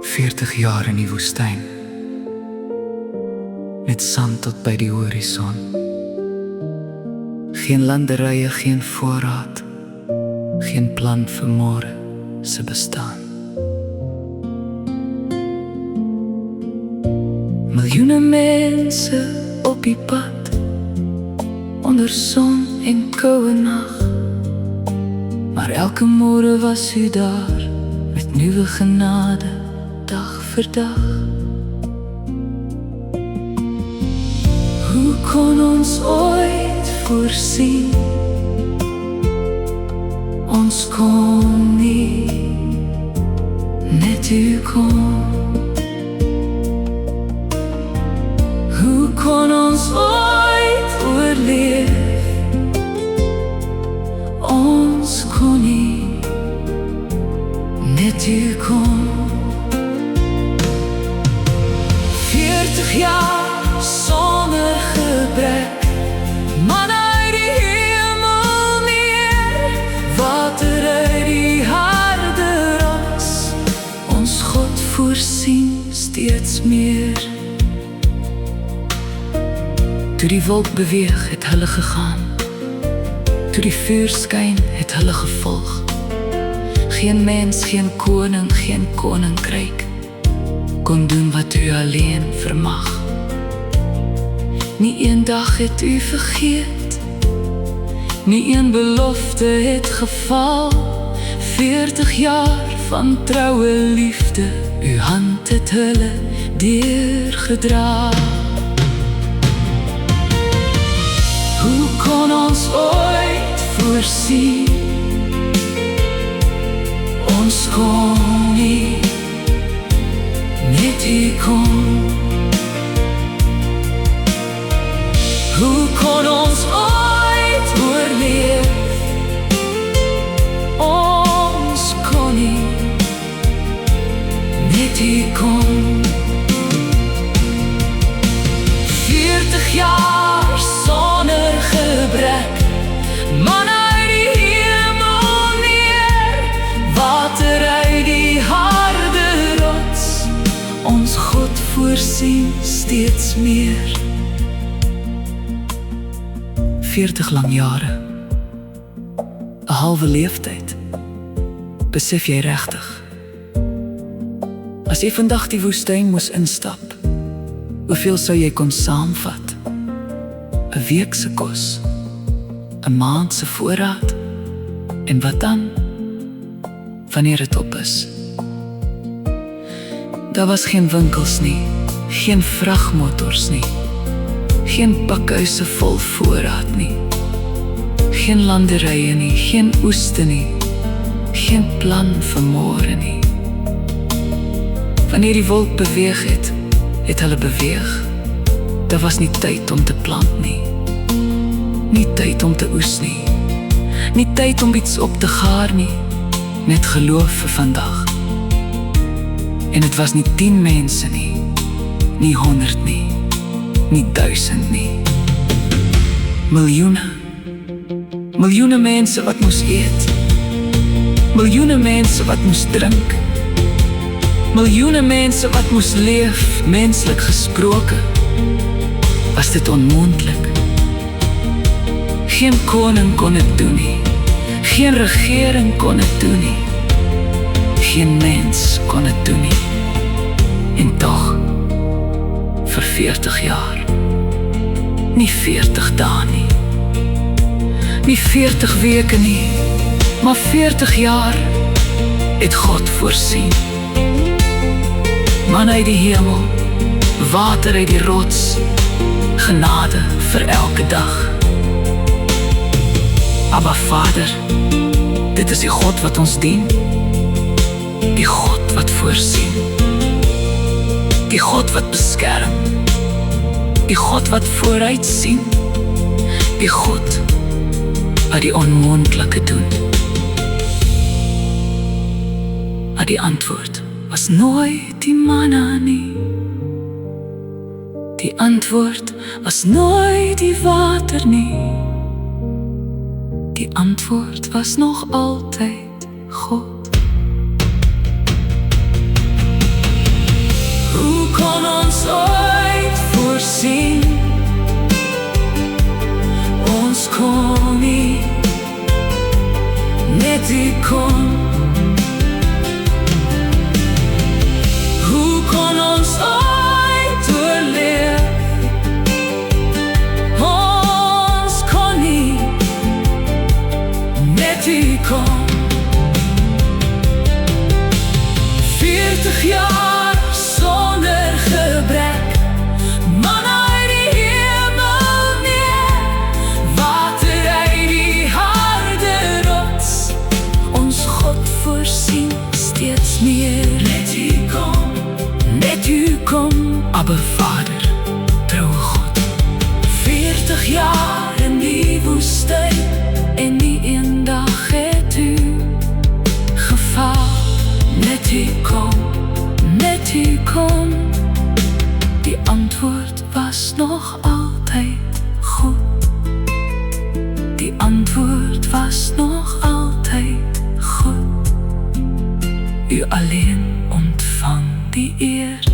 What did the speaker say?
40 jaar in die woestyn, met sand tot by die horison. Geen landerye, geen voorraad, geen plan vir môre se bestaan. Miljoene mense op die pad, onder son en koue nag, maar elke môre was u daar, met nuwe genade, dag vir dag. Hoe kon ons ooit voorsien? Ons kon nie, net u kon. Hoe kon ons ooit oorleef? Ons kon nie, net u kon. 40 jaar sonder gebrek, manna uit die hemel neer, water uit die harde rots, ons God voorsien steeds meer. Toe die wolk beweeg, het hulle gegaan, toe die vuur skyn, het hulle gevolg. Geen mens, geen koning, geen koninkryk kon doen wat u alleen vermag. Nie een dag het u vergeet, nie een belofte het geval. 40 jaar van troue liefde, uw hand het hulle deurgedra. Hoe kon ons ooit voorsien? Ons kon nie, net u kon. Hoe kon ons ooit oorleef? Ons kon nie, net u kon. 40 jaar sonder gebrek, manna uit die hemel neer, water uit die harde rots, ons God voorsien steeds meer. 40 lang jare, 'n halwe leeftyd. Besef jy regtig? As jy vandag die woestyn moes instap, hoeveel sou jy kon saamvat? 'n week se kos, 'n maand se voorraad, en wat dan? Wanneer het op is? Daar was geen winkels nie, geen vragmotors nie, geen pakhuise vol voorraad nie, geen landerye nie, geen oeste nie, geen plan vir môre nie. Wanneer die wolk beweeg het, het hulle beweeg. Daar was nie tyd om te plant nie, nie tyd om te oes nie, nie tyd om iets op te gaar nie, net geloof vir vandag. En het was nie 10 mense nie, nie 100 nie, nie 1000 nie. Miljoene, miljoene mense wat moes eet, miljoene mense wat moes drink, miljoene mense wat moes leef. Menslik gesproke was dit onmoontlik. Geen koning kon het doen nie, geen regering kon het doen nie, geen mens kon het doen nie. En tog, vir 40 jaar, nie 40 dae nie, nie 40 weke nie, maar 40 jaar het God voorsien. Man uit die hemel, water uit die rots, genade vir elke dag. Abba Vader, dit is die God wat ons dien, die God wat voorsien, die God wat beskerm, die God wat vooruit sien, die God wat die onmoontlike doen. Maar die antwoord was nooit die manna nie. Die antwoord was nooit die water nie. Die antwoord was nog altyd God. Hoe kon ons ooit voorsien? Ons kon nie, net U kon. Hoe kon ons ooit oorleef? Ons kon nie, net U kon. 40 jaar sonder gebrek, manna uit die hemel neer, water uit die harde rots, ons God voorsien steeds meer. Net U kom, net U kom, Abba Vader, trouwe God. 40 jaar in die woestyn, en nie een dag het U gefaal. Net U kom, net U kom, die antwoord was nog altyd goed. Die antwoord was nog altyd goed. U alleen ontvang die eer.